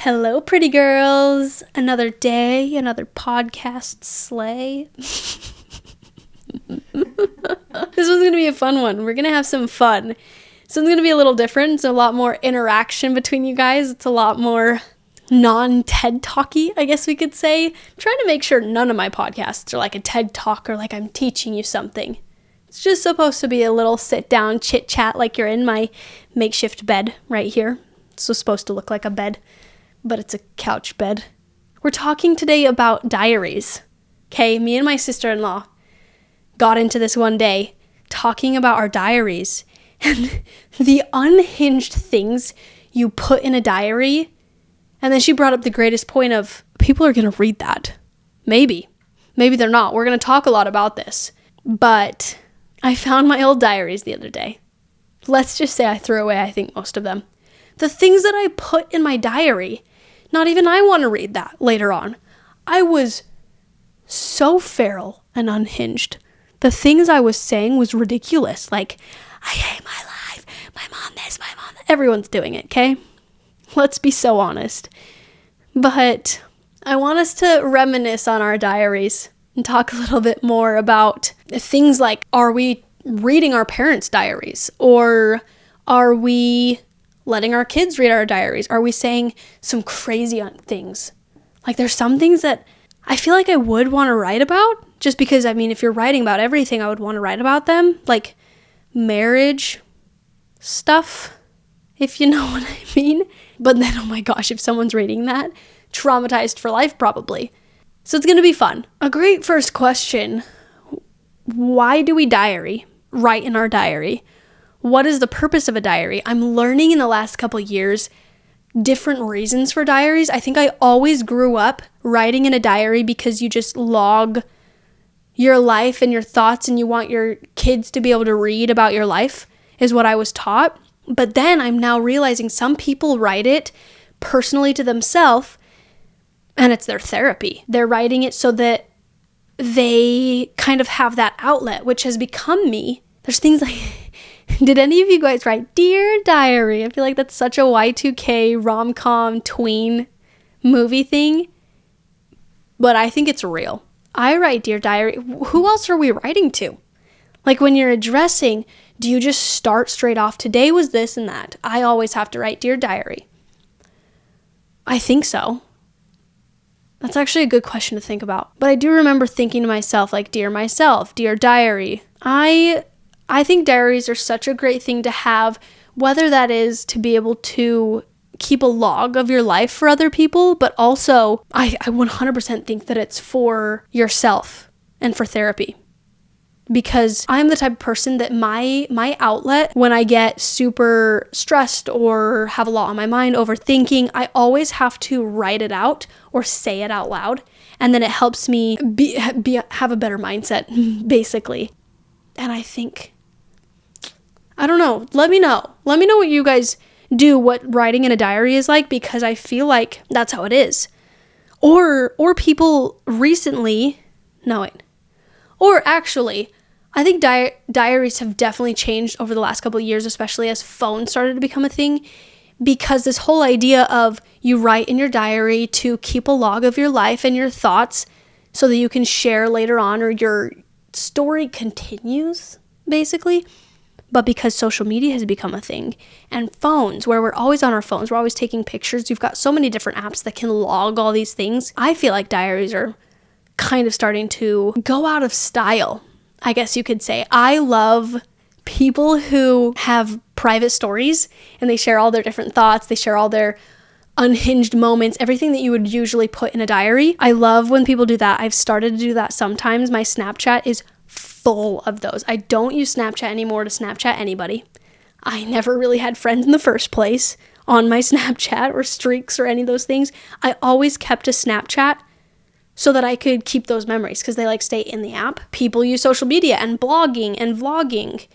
Hello, pretty girls. Another day, another podcast slay. This one's going to be a fun one. We're going to have some fun. This one's going to be a little different. It's a lot more interaction between you guys. It's a lot more non-TED Talky, I guess we could say. I'm trying to make sure none of my podcasts are like a TED Talk or like I'm teaching you something. It's just supposed to be a little sit-down chit-chat like you're in my makeshift bed right here. It's supposed to look like a bed, but it's a couch bed. We're talking today about diaries. Okay, me and my sister-in-law got into this one day talking about our diaries and the unhinged things you put in a diary. And then she brought up the greatest point of people are going to read that. Maybe they're not. We're going to talk a lot about this. But I found my old diaries the other day. Let's just say I threw away, I think, most of them. The things that I put in my diary, not even I want to read that later on. I was so feral and unhinged. The things I was saying was ridiculous. Like, I hate my life. My mom this, my mom that. Everyone's doing it, okay? Let's be so honest. But I want us to reminisce on our diaries and talk a little bit more about things like, are we reading our parents' diaries? Or are we letting our kids read our diaries? Are we saying some crazy things? Like, there's some things that I feel like I would want to write about, just because, I mean, if you're writing about everything, I would want to write about them, like marriage stuff, if you know what I mean. But then, oh my gosh, if someone's reading that, traumatized for life probably. So it's going to be fun. A great first question: why do we write in our diary? What is the purpose of a diary? I'm learning in the last couple years different reasons for diaries. I think I always grew up writing in a diary because you just log your life and your thoughts and you want your kids to be able to read about your life, is what I was taught. But then I'm now realizing some people write it personally to themselves and it's their therapy. They're writing it so that they kind of have that outlet, which has become me. There's things like, did any of you guys write Dear Diary? I feel like that's such a Y2K rom-com tween movie thing, but I think it's real. I write Dear Diary. Who else are we writing to? Like, when you're addressing, do you just start straight off, today was this and that? I always have to write Dear Diary. I think so. That's actually a good question to think about. But I do remember thinking to myself, like, Dear myself, Dear Diary. I think diaries are such a great thing to have, whether that is to be able to keep a log of your life for other people, but also I 100% think that it's for yourself and for therapy. Because I'm the type of person that my outlet, when I get super stressed or have a lot on my mind, overthinking, I always have to write it out or say it out loud. And then it helps me have a better mindset, basically. And I think, I don't know, let me know what you guys do, what writing in a diary is like, because I feel like that's how it is. Or people recently, actually, I think diaries have definitely changed over the last couple of years, especially as phones started to become a thing, because this whole idea of you write in your diary to keep a log of your life and your thoughts so that you can share later on, or your story continues, basically. But because social media has become a thing, and phones, where we're always on our phones, we're always taking pictures, you've got so many different apps that can log all these things. I feel like diaries are kind of starting to go out of style, I guess you could say. I love people who have private stories and they share all their different thoughts, they share all their unhinged moments, everything that you would usually put in a diary. I love when people do that. I've started to do that sometimes. My Snapchat is full of those. I don't use Snapchat anymore to Snapchat anybody. I never really had friends in the first place on my Snapchat or streaks or any of those things. I always kept a Snapchat so that I could keep those memories because they like stay in the app. People use social media and blogging and vlogging.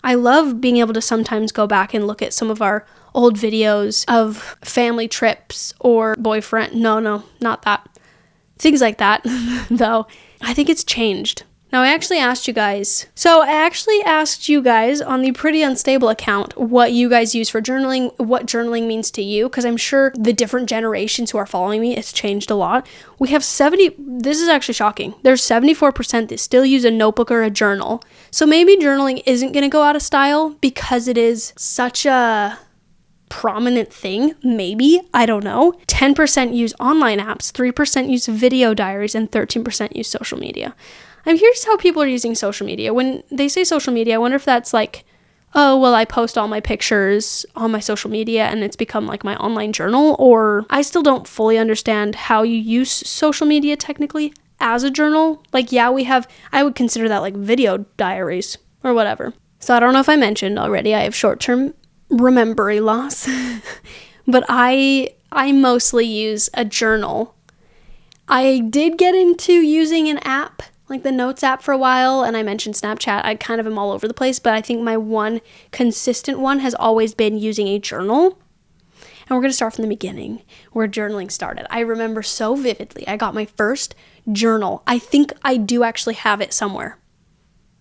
I love being able to sometimes go back and look at some of our old videos of family trips or boyfriend. No, not that. Things like that, though. I think it's changed. Now, I actually asked you guys on the Pretty Unstable account what you guys use for journaling, what journaling means to you, because I'm sure the different generations who are following me, it's changed a lot. We have this is actually shocking. There's 74% that still use a notebook or a journal. So maybe journaling isn't going to go out of style because it is such a prominent thing. Maybe, I don't know. 10% use online apps, 3% use video diaries, and 13% use social media. I'm curious how people are using social media. When they say social media, I wonder if that's like, oh, well, I post all my pictures on my social media and it's become like my online journal, or I still don't fully understand how you use social media technically as a journal. Like, yeah, I would consider that like video diaries or whatever. So I don't know if I mentioned already, I have short-term memory loss, but I mostly use a journal. I did get into using an app, like the Notes app for a while, and I mentioned Snapchat. I kind of am all over the place, but I think my one consistent one has always been using a journal. And we're going to start from the beginning, where journaling started. I remember so vividly, I got my first journal. I think I do actually have it somewhere.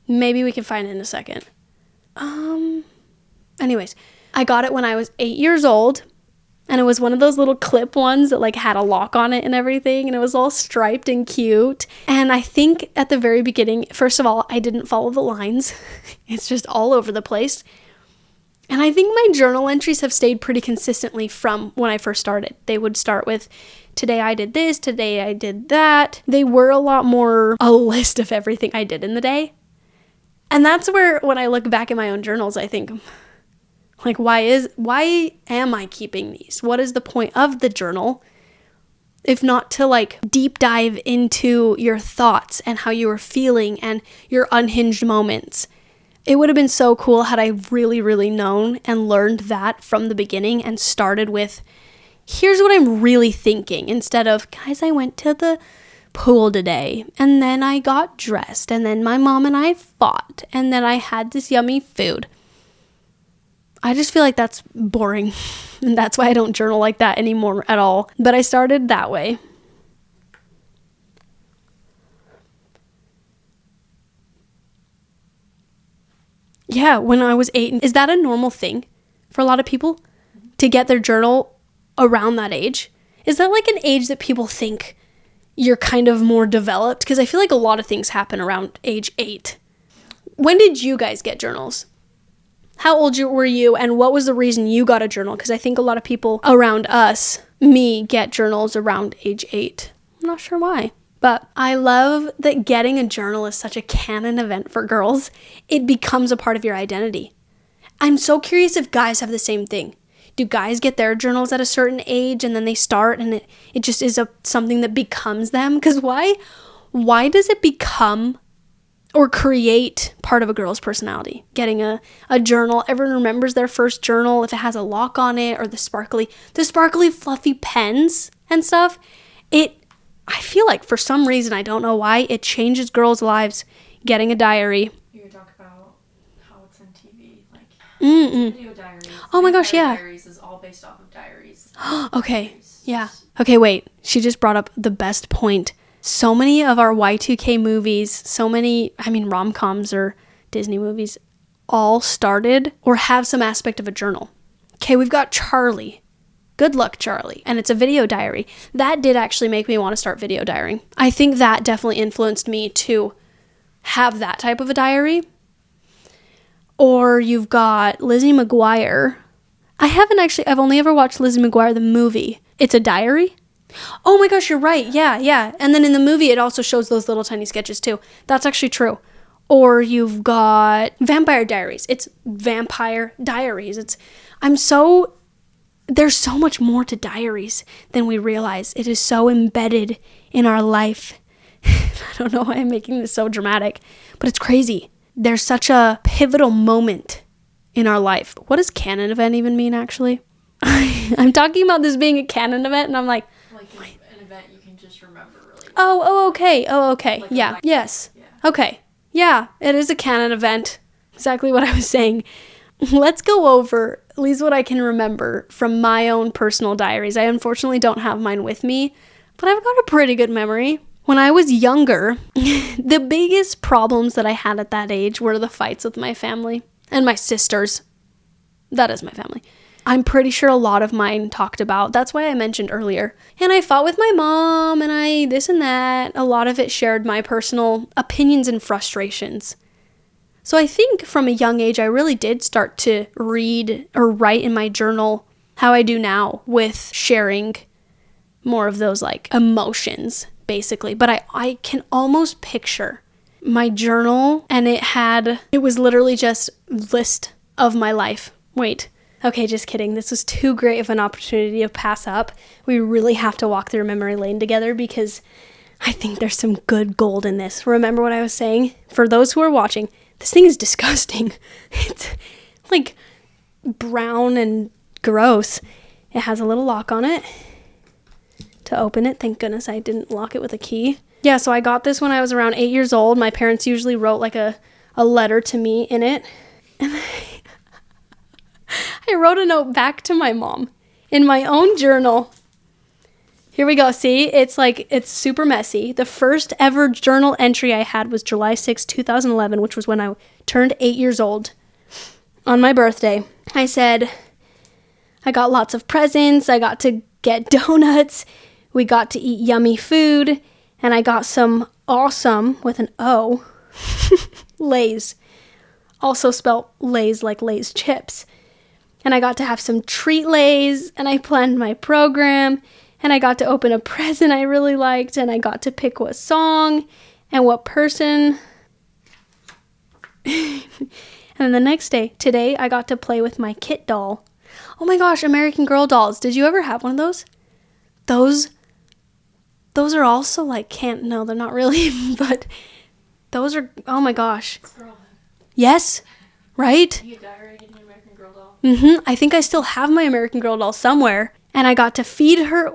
Maybe we can find it in a second. Anyways, I got it when I was 8 years old, and it was one of those little clip ones that like had a lock on it and everything, and it was all striped and cute. And I think at the very beginning, first of all, I didn't follow the lines. It's just all over the place. And I think my journal entries have stayed pretty consistently from when I first started. They would start with, today I did this, today I did that. They were a lot more a list of everything I did in the day. And that's where, when I look back at my own journals, I think, like, why am I keeping these? What is the point of the journal if not to like deep dive into your thoughts and how you were feeling and your unhinged moments? It would have been so cool had I really, really known and learned that from the beginning and started with, here's what I'm really thinking, instead of, guys, I went to the pool today and then I got dressed and then my mom and I fought and then I had this yummy food. I just feel like that's boring, and that's why I don't journal like that anymore at all. But I started that way. Yeah, when I was 8. Is that a normal thing for a lot of people to get their journal around that age? Is that like an age that people think you're kind of more developed? Because I feel like a lot of things happen around age 8. When did you guys get journals? How old were you, and what was the reason you got a journal? Because I think a lot of people around me, get journals around age 8. I'm not sure why. But I love that getting a journal is such a canon event for girls. It becomes a part of your identity. I'm so curious if guys have the same thing. Do guys get their journals at a certain age and then they start and it just is something that becomes them? Because why does it become or create part of a girl's personality? Getting a journal. Everyone remembers their first journal if it has a lock on it, or the sparkly fluffy pens and stuff. I feel like for some reason, I don't know why, it changes girls' lives getting a diary. You could talk about how it's on TV, like video diaries. Oh my gosh, yeah. Diaries is all based off of diaries. Okay, yeah. Okay, wait. She just brought up the best point. So many of our Y2K movies, rom-coms or Disney movies, all started or have some aspect of a journal. Okay, we've got Charlie. Good luck, Charlie. And it's a video diary. That did actually make me want to start video diarying. I think that definitely influenced me to have that type of a diary. Or you've got Lizzie McGuire. I've only ever watched Lizzie McGuire, the movie. It's a diary. Oh my gosh, you're right. Yeah. And then in the movie, it also shows those little tiny sketches too. That's actually true. Or you've got Vampire Diaries. It's Vampire Diaries. There's so much more to diaries than we realize. It is so embedded in our life. I don't know why I'm making this so dramatic, but it's crazy. There's such a pivotal moment in our life. What does canon event even mean, actually? I'm talking about this being a canon event, and I'm like an event you can just remember really. Okay. Like Yeah. Yes. Yeah. Okay. Yeah, it is a canon event. Exactly what I was saying. Let's go over at least what I can remember from my own personal diaries. I unfortunately don't have mine with me, but I've got a pretty good memory. When I was younger, the biggest problems that I had at that age were the fights with my family and my sisters. That is my family. I'm pretty sure a lot of mine talked about. That's why I mentioned earlier. And I fought with my mom and I this and that. A lot of it shared my personal opinions and frustrations. So I think from a young age, I really did start to read or write in my journal how I do now with sharing more of those like emotions, basically. But I can almost picture my journal and it was literally just a list of my life. Wait. Okay, just kidding. This was too great of an opportunity to pass up. We really have to walk through memory lane together because I think there's some good gold in this. Remember what I was saying? For those who are watching, this thing is disgusting. It's like brown and gross. It has a little lock on it to open it. Thank goodness I didn't lock it with a key. Yeah, so I got this when I was around 8 years old. My parents usually wrote like a letter to me in it. And I wrote a note back to my mom in my own journal. Here we go. See, it's super messy. The first ever journal entry I had was July 6, 2011, which was when I turned 8 years old on my birthday. I said, I got lots of presents. I got to get donuts. We got to eat yummy food. And I got some awesome, with an O, Lay's. Also spelled Lay's like Lay's chips. And I got to have some treat Lays, and I planned my program, and I got to open a present I really liked, and I got to pick what song and what person. And then the next day, today, I got to play with my Kit doll. Oh my gosh, American Girl dolls. Did you ever have one of those? Those are also like, no, they're not really, but those are, oh my gosh. Yes, right? You diary in your American Girl doll. I think I still have my American Girl doll somewhere. And I got to feed her,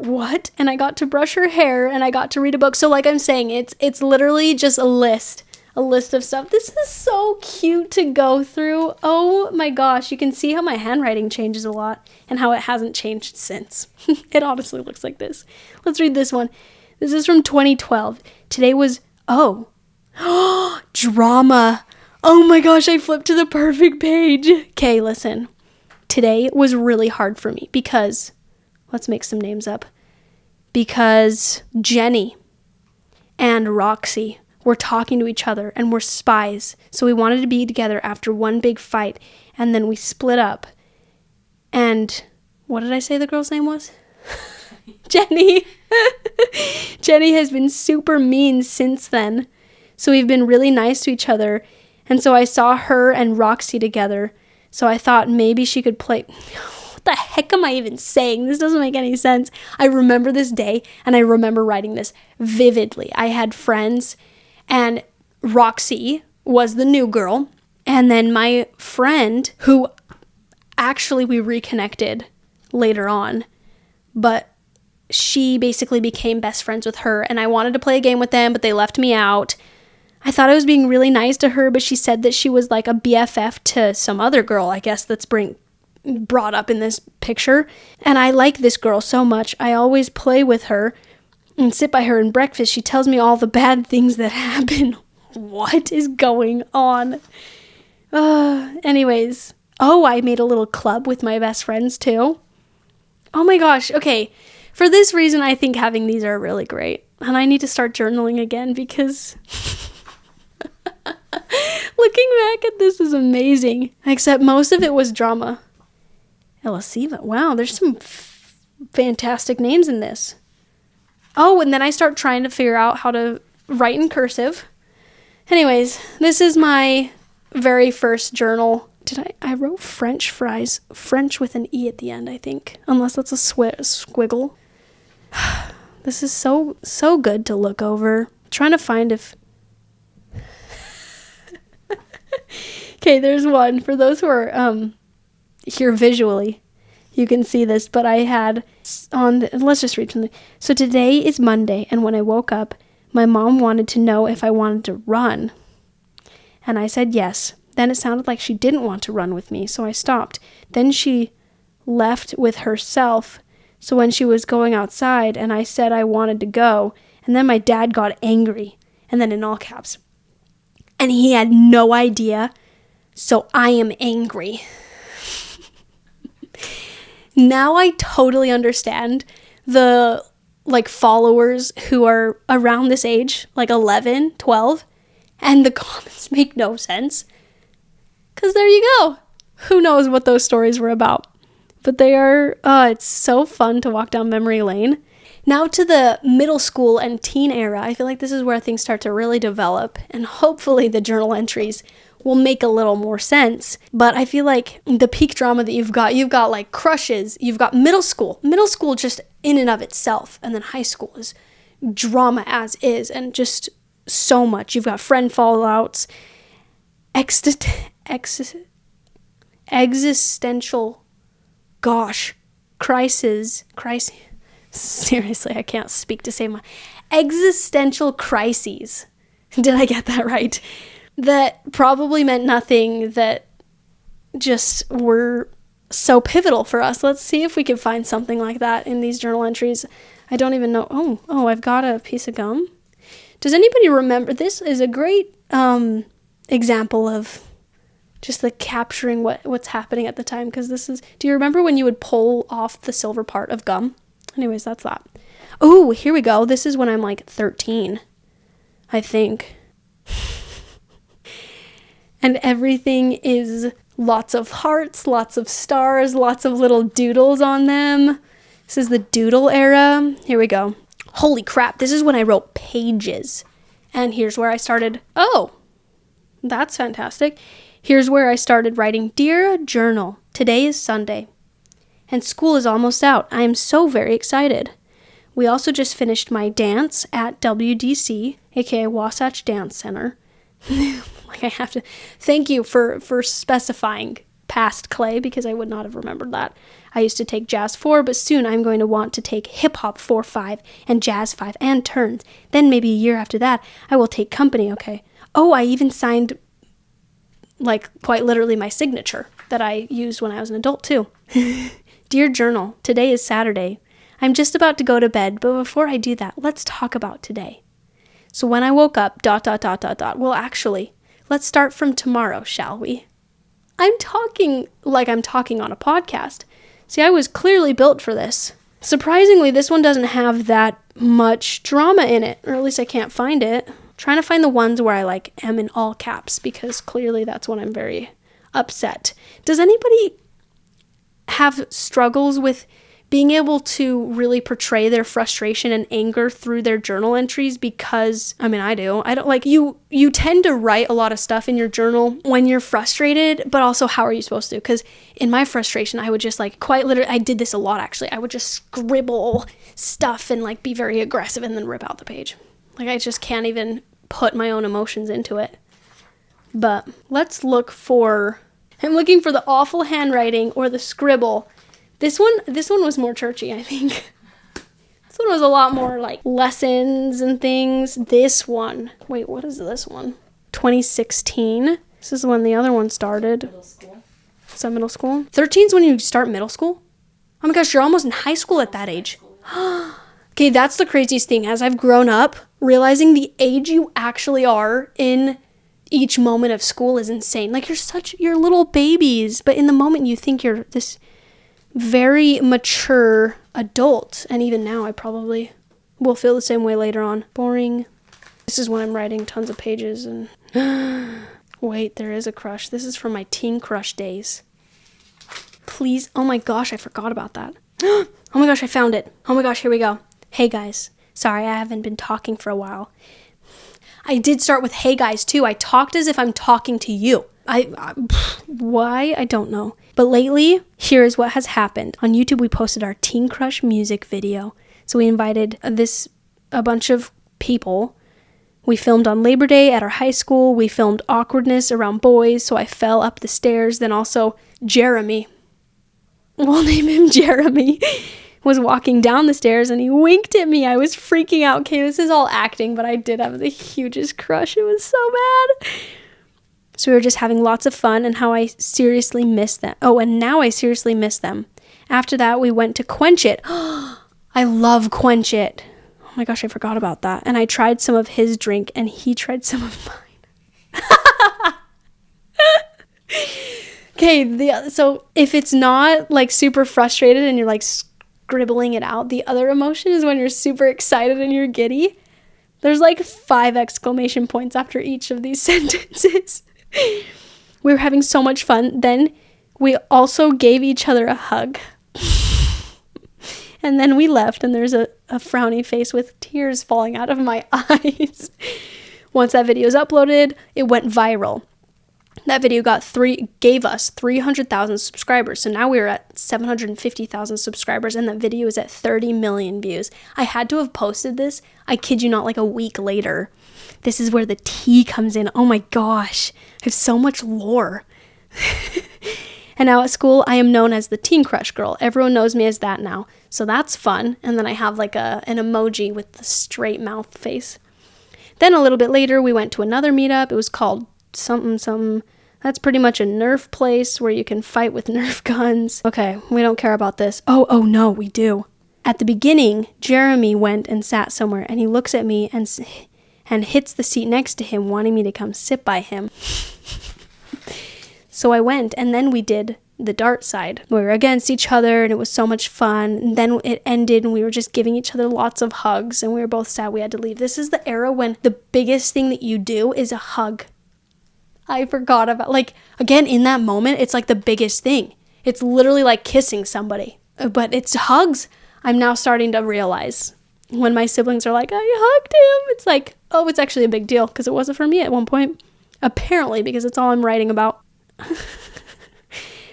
and I got to brush her hair, and I got to read a book. So like I'm saying, it's literally just a list of stuff. This is so cute to go through. Oh my gosh, you can see how my handwriting changes a lot and how it hasn't changed since. It honestly looks like this. Let's read this one. This is from 2012. Today was, drama. Oh my gosh, I flipped to the perfect page. Okay, listen. Today was really hard for me because, let's make some names up, because Jenny and Roxy were talking to each other and were spies. So we wanted to be together after one big fight, and then we split up. And what did I say the girl's name was? Jenny. Jenny has been super mean since then. So we've been really nice to each other. And so I saw her and Roxy together. So I thought maybe she could play. What the heck am I even saying? This doesn't make any sense. I remember this day and I remember writing this vividly. I had friends and Roxy was the new girl. And then my friend, who actually we reconnected later on, but she basically became best friends with her. And I wanted to play a game with them, but they left me out. I thought I was being really nice to her, but she said that she was like a BFF to some other girl, I guess, that's brought up in this picture. And I like this girl so much. I always play with her and sit by her in breakfast. She tells me all the bad things that happen. What is going on? Anyways. Oh, I made a little club with my best friends too. Oh my gosh. Okay. For this reason, I think having these are really great. And I need to start journaling again because looking back at this is amazing. Except most of it was drama. Elasiva. Wow, there's some fantastic names in this. Oh, and then I start trying to figure out how to write in cursive. Anyways, this is my very first journal. I wrote French fries. French with an E at the end, I think. Unless that's a squiggle. This is so good to look over. I'm trying to find if... Okay, there's one. For those who are here visually, you can see this. But I had let's just read something. So today is Monday, and when I woke up, my mom wanted to know if I wanted to run. And I said yes. Then it sounded like she didn't want to run with me, so I stopped. Then she left with herself. So when she was going outside and I said I wanted to go, And then my dad got angry, and then in all caps. And he had no idea, so I am angry. Now I totally understand the followers who are around this age, 11, 12, and the comments make no sense. Because there you go. Who knows what those stories were about. But they are, it's so fun to walk down memory lane. Now to the middle school and teen era, I feel like this is where things start to really develop, and hopefully the journal entries will make a little more sense. But I feel like the peak drama that you've got crushes, you've got middle school just in and of itself, and then high school is drama as is, and just so much. You've got friend fallouts, existential, crisis. Seriously, I can't speak to say my existential crises. Did I get that right? That probably meant nothing, that just were so pivotal for us. Let's see if we can find something like that in these journal entries. I don't even know. Oh, I've got a piece of gum. Does anybody remember? This is a great example of just the capturing what's happening at the time, because do you remember when you would pull off the silver part of gum? Anyways, that's that. Oh, here we go. This is when I'm 13, I think. And everything is lots of hearts, lots of stars, lots of little doodles on them. This is the doodle era. Here we go. Holy crap, this is when I wrote pages. And here's where I started. Oh, that's fantastic. Here's where I started writing, Dear Journal, today is Sunday, and school is almost out. I am so very excited. We also just finished my dance at WDC, aka Wasatch Dance Center. I have to thank you for specifying past Clay, because I would not have remembered that. I used to take Jazz 4, but soon I'm going to want to take Hip Hop 4-5 and Jazz 5 and Turns. Then maybe a year after that, I will take Company, okay? Oh, I even signed, quite literally my signature that I used when I was an adult, too. Dear Journal, today is Saturday. I'm just about to go to bed, but before I do that, let's talk about today. So when I woke up, ... Well, actually, let's start from tomorrow, shall we? I'm talking like I'm talking on a podcast. See, I was clearly built for this. Surprisingly, this one doesn't have that much drama in it, or at least I can't find it. I'm trying to find the ones where I am in all caps, because clearly that's when I'm very upset. Does anybody have struggles with being able to really portray their frustration and anger through their journal entries? Because, I do. I don't you tend to write a lot of stuff in your journal when you're frustrated, but also how are you supposed to? Because in my frustration, I would just quite literally, I did this a lot actually. I would just scribble stuff and be very aggressive and then rip out the page. I just can't even put my own emotions into it. But let's look for, I'm looking for the awful handwriting or the scribble. This one was more churchy, I think. This one was a lot more lessons and things. This one, wait, what is this one? 2016. This is when the other one started. Middle school. Is that middle school? 13 is when you start middle school? Oh my gosh, you're almost in high school at that age. Okay, that's the craziest thing. As I've grown up, realizing the age you actually are in each moment of school is insane. You're little babies, but in the moment you think you're this very mature adult, and even now I probably will feel the same way later on. Boring. This is when I'm writing tons of pages and wait, there is a crush. This is from my teen crush days. Please, oh my gosh, I forgot about that. Oh my gosh, I found it. Oh my gosh, here we go. Hey guys, sorry I haven't been talking for a while. I did start with hey guys too. I talked as if I'm talking to you. Why? I don't know. But lately, here is what has happened. On YouTube, we posted our Teen Crush music video. So we invited a bunch of people. We filmed on Labor Day at our high school. We filmed awkwardness around boys, so I fell up the stairs. Then also Jeremy, we'll name him Jeremy, was walking down the stairs and he winked at me. I was freaking out. Okay, this is all acting, but I did have the hugest crush. It was so bad. So we were just having lots of fun, and how I seriously miss them. Oh, and now I seriously miss them. After that, we went to Quench It. I love Quench It. Oh my gosh, I forgot about that. And I tried some of his drink and he tried some of mine. Okay, so if it's not like super frustrated and you're like scribbling it out, the other emotion is when you're super excited and you're giddy. There's like 5 exclamation points after each of these sentences. We were having so much fun. Then we also gave each other a hug. And then we left, and there's a frowny face with tears falling out of my eyes. Once that video is uploaded, it went viral. That video gave us 300,000 subscribers. So now we're at 750,000 subscribers, and that video is at 30 million views. I had to have posted this, I kid you not, like a week later. This is where the tea comes in. Oh my gosh, I have so much lore. And now at school, I am known as the Teen Crush Girl. Everyone knows me as that now. So that's fun. And then I have like an emoji with the straight mouth face. Then a little bit later, we went to another meetup. It was called something. That's pretty much a Nerf place where you can fight with Nerf guns. Okay, we don't care about this. Oh no, we do. At the beginning, Jeremy went and sat somewhere, and he looks at me and hits the seat next to him, wanting me to come sit by him. So I went, and then we did the dart side. We were against each other, and it was so much fun. And then it ended, and we were just giving each other lots of hugs, and we were both sad we had to leave. This is the era when the biggest thing that you do is a hug. I forgot about, like, again, in that moment, it's like the biggest thing. It's literally like kissing somebody. But it's hugs. I'm now starting to realize when my siblings are like, I hugged him. It's like, oh, it's actually a big deal, because it wasn't for me at one point. Apparently, because it's all I'm writing about.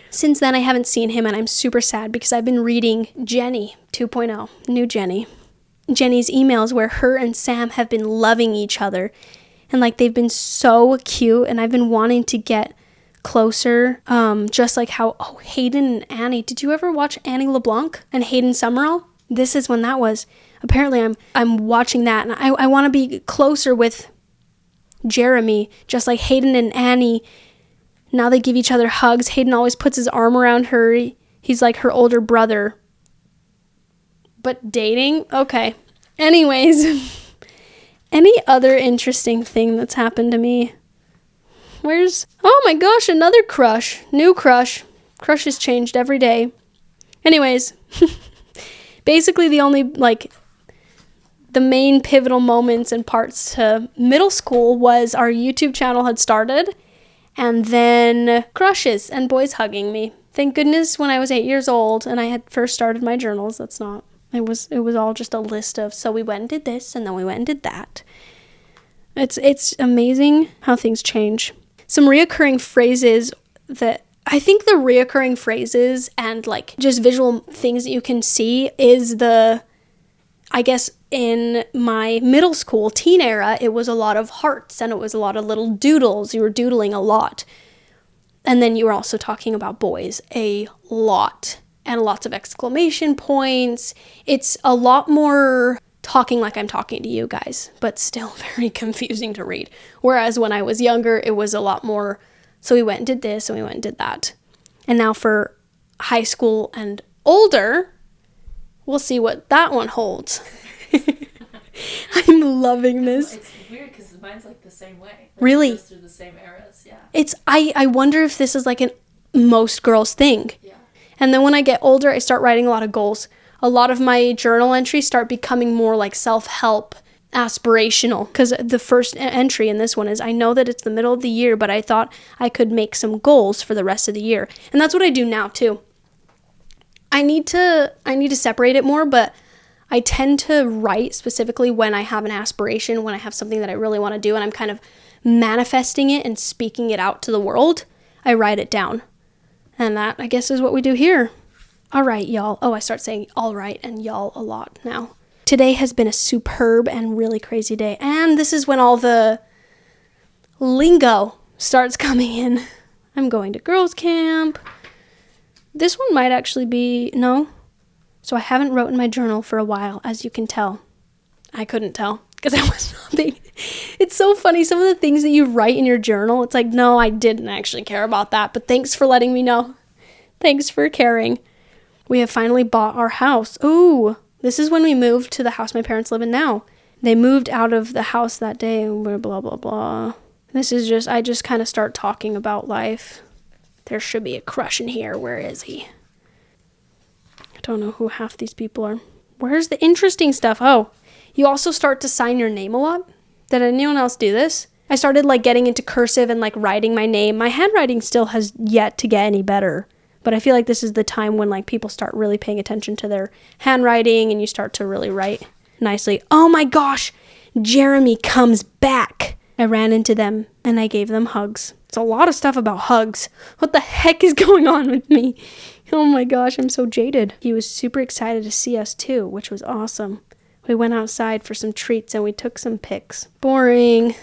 Since then, I haven't seen him, and I'm super sad because I've been reading Jenny 2.0, new Jenny. Jenny's emails where her and Sam have been loving each other, and like they've been so cute, and I've been wanting to get closer, just like how, Hayden and Annie. Did you ever watch Annie LeBlanc and Hayden Summerall? This is when that was. Apparently, I'm watching that, and I want to be closer with Jeremy, just like Hayden and Annie. Now they give each other hugs. Hayden always puts his arm around her. He's like her older brother. But dating? Okay. Anyways, any other interesting thing that's happened to me? Oh my gosh, another crush. New crush. Crush has changed every day. Anyways, basically the only, the main pivotal moments and parts to middle school was our YouTube channel had started. And then crushes and boys hugging me. Thank goodness when I was 8 years old and I had first started my journals, it was all just a list of, so we went and did this and then we went and did that. It's amazing how things change. Some reoccurring phrases that, I think the reoccurring phrases and like just visual things that you can see is I guess in my middle school teen era, it was a lot of hearts and it was a lot of little doodles. You were doodling a lot. And then you were also talking about boys a lot and lots of exclamation points. It's a lot more talking like I'm talking to you guys, but still very confusing to read. Whereas when I was younger, it was a lot more, so we went and did this and we went and did that. And now for high school and older, we'll see what that one holds. I'm loving this. It's weird because mine's like the same way. Like Really? It goes through the same eras, yeah. I wonder if this is like most girls' thing. Yeah. And then when I get older, I start writing a lot of goals. A lot of my journal entries start becoming more like self-help, aspirational. Because the first entry in this one is, I know that it's the middle of the year, but I thought I could make some goals for the rest of the year. And that's what I do now too. I need to separate it more, but I tend to write specifically when I have an aspiration, when I have something that I really want to do and I'm kind of manifesting it and speaking it out to the world. I write it down. And that, I guess, is what we do here. All right, y'all. Oh, I start saying all right and y'all a lot now. Today has been a superb and really crazy day. And this is when all the lingo starts coming in. I'm going to girls' camp. This one might actually be, no. So I haven't wrote in my journal for a while, as you can tell. I couldn't tell because I was not being. It's so funny. Some of the things that you write in your journal, it's like, no, I didn't actually care about that, but thanks for letting me know. Thanks for caring. We have finally bought our house. Ooh, This is when we moved to the house my parents live in now. They moved out of the house that day and blah, blah, blah. This is just, I just kind of start talking about life. There should be a crush in here. Where is he? I don't know who half these people are. Where's the interesting stuff? Oh, you also start to sign your name a lot. Did anyone else do this? I started like getting into cursive and like writing my name. My handwriting still has yet to get any better. But I feel like this is the time when like people start really paying attention to their handwriting and you start to really write nicely. Oh my gosh, Jeremy comes back. I ran into them and I gave them hugs. It's a lot of stuff about hugs. What the heck is going on with me? Oh my gosh, I'm so jaded. He was super excited to see us too, which was awesome. We went outside for some treats and we took some pics. Boring.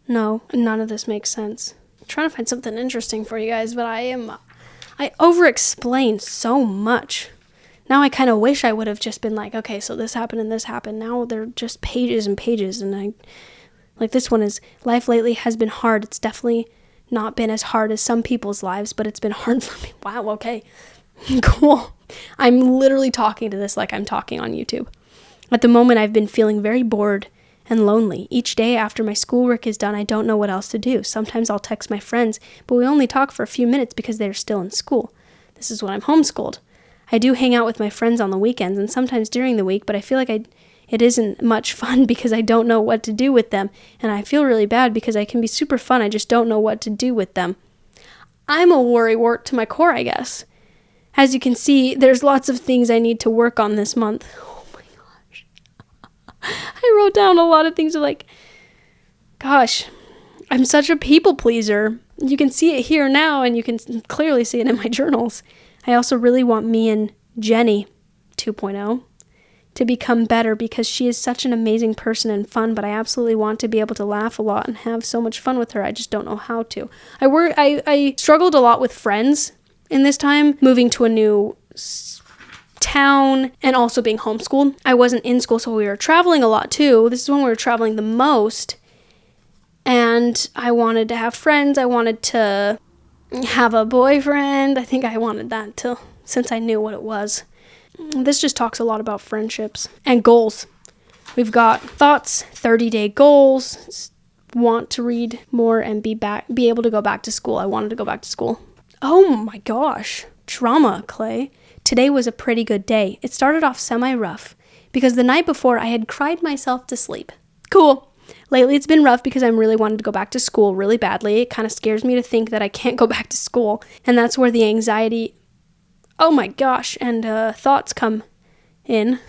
No, none of this makes sense. I'm trying to find something interesting for you guys, but I over-explain so much. Now I kind of wish I would have just been like, okay, so this happened and this happened. Now they're just pages and pages, and like this one is, life lately has been hard. It's definitely not been as hard as some people's lives, but it's been hard for me. Wow, okay. Cool. I'm literally talking to this like I'm talking on YouTube. At the moment, I've been feeling very bored and lonely. Each day after my schoolwork is done, I don't know what else to do. Sometimes I'll text my friends, but we only talk for a few minutes because they're still in school. This is when I'm homeschooled. I do hang out with my friends on the weekends and sometimes during the week, but I feel like it isn't much fun because I don't know what to do with them. And I feel really bad because I can be super fun. I just don't know what to do with them. I'm a worrywart to my core, I guess. As you can see, there's lots of things I need to work on this month. Oh my gosh. I wrote down a lot of things like, gosh, I'm such a people pleaser. You can see it here now and you can clearly see it in my journals. I also really want me and Jenny 2.0 to become better because she is such an amazing person and fun, but I absolutely want to be able to laugh a lot and have so much fun with her. I just don't know how to. I struggled a lot with friends in this time, moving to a new town and also being homeschooled. I wasn't in school, so we were traveling a lot too. This is when we were traveling the most. And I wanted to have friends. I wanted to have a boyfriend. I think I wanted that too, since I knew what it was. This just talks a lot about friendships and goals. We've got thoughts, 30-day goals, want to read more and be able to go back to school. I wanted to go back to school. Oh my gosh. Drama, Clay. Today was a pretty good day. It started off semi-rough because the night before I had cried myself to sleep. Cool. Lately it's been rough because I'm really wanting to go back to school really badly. It kind of scares me to think that I can't go back to school. And that's where the anxiety, oh my gosh, and thoughts come in.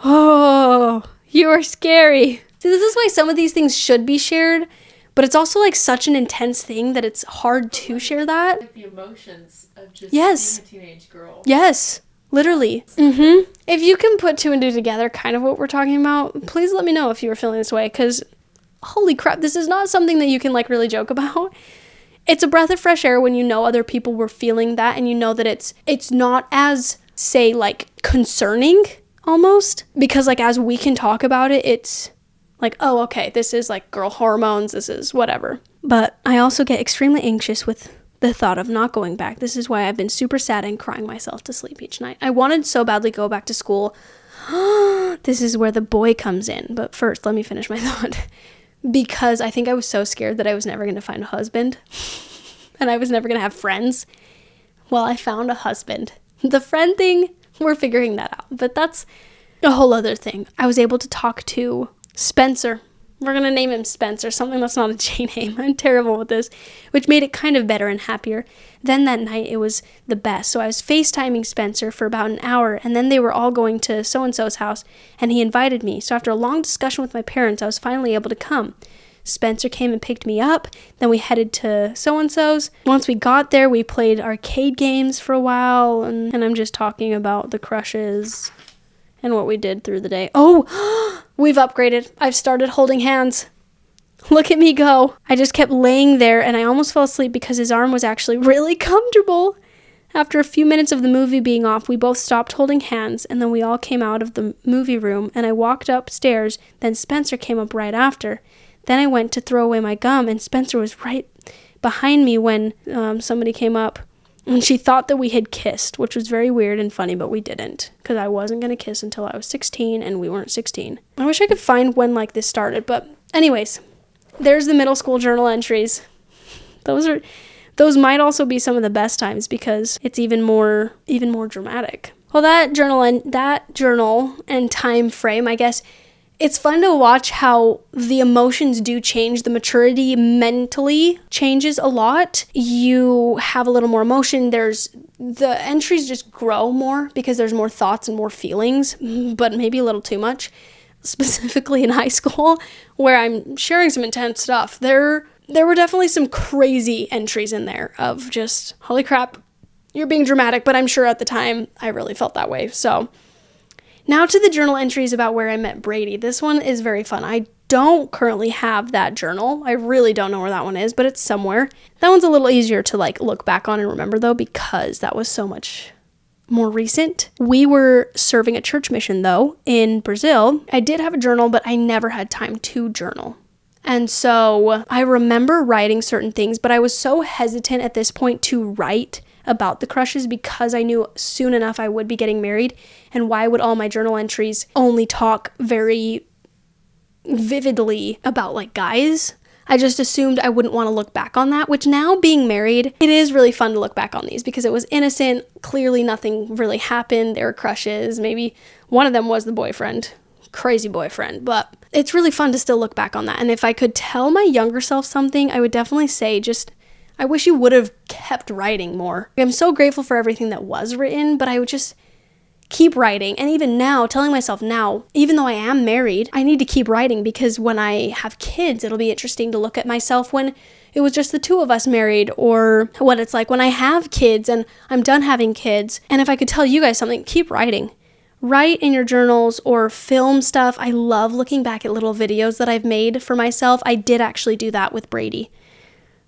Oh, you are scary. See, this is why some of these things should be shared, but it's also like such an intense thing that it's hard to share that. Like the emotions of just Yes. being a teenage girl. Yes, literally. If you can put two and two together, kind of what we're talking about, please let me know if you were feeling this way, because holy crap, this is not something that you can like really joke about. It's a breath of fresh air when you know other people were feeling that and you know that it's not as, say, like concerning almost, because like as we can talk about it, it's like, oh, okay, this is like girl hormones, this is whatever. But I also get extremely anxious with the thought of not going back. This is why I've been super sad and crying myself to sleep each night. I wanted so badly to go back to school. This is where the boy comes in. But first, let me finish my thought. Because I think I was so scared that I was never going to find a husband. And I was never going to have friends. Well, I found a husband. The friend thing, we're figuring that out. But that's a whole other thing. I was able to talk to Spencer. We're going to name him Spencer, something that's not a J name. I'm terrible with this, which made it kind of better and happier. Then that night, it was the best. So I was FaceTiming Spencer for about an hour, and then they were all going to so-and-so's house, and he invited me. So after a long discussion with my parents, I was finally able to come. Spencer came and picked me up. Then we headed to so-and-so's. Once we got there, we played arcade games for a while, and I'm just talking about the crushes and what we did through the day. Oh, we've upgraded. I've started holding hands. Look at me go. I just kept laying there and I almost fell asleep because his arm was actually really comfortable. After a few minutes of the movie being off, we both stopped holding hands and then we all came out of the movie room and I walked upstairs. Then Spencer came up right after. Then I went to throw away my gum and Spencer was right behind me when somebody came up. And she thought that we had kissed, which was very weird and funny, but we didn't, because I wasn't going to kiss until I was 16, and we weren't 16. I wish I could find when like this started, but anyways, there's the middle school journal entries. Those might also be some of the best times because it's even more dramatic. Well, that journal and time frame, I guess, it's fun to watch how the emotions do change. The maturity mentally changes a lot. You have a little more emotion. The entries just grow more because there's more thoughts and more feelings, but maybe a little too much. Specifically in high school, where I'm sharing some intense stuff, there were definitely some crazy entries in there of just, holy crap, you're being dramatic, but I'm sure at the time I really felt that way. So now to the journal entries about where I met Brady. This one is very fun. I don't currently have that journal. I really don't know where that one is, but it's somewhere. That one's a little easier to like look back on and remember though, because that was so much more recent. We were serving a church mission though in Brazil. I did have a journal, but I never had time to journal. And so I remember writing certain things, but I was so hesitant at this point to write about the crushes because I knew soon enough I would be getting married. And why would all my journal entries only talk very vividly about like guys? I just assumed I wouldn't want to look back on that, which now being married, it is really fun to look back on these because it was innocent. Clearly nothing really happened. There were crushes. Maybe one of them was the boyfriend, crazy boyfriend, but it's really fun to still look back on that. And if I could tell my younger self something, I would definitely say I wish you would have kept writing more. I'm so grateful for everything that was written, but I would just keep writing. And even now, telling myself now, even though I am married, I need to keep writing because when I have kids, it'll be interesting to look at myself when it was just the two of us married, or what it's like when I have kids and I'm done having kids. And if I could tell you guys something, keep writing. Write in your journals or film stuff. I love looking back at little videos that I've made for myself. I did actually do that with Brady.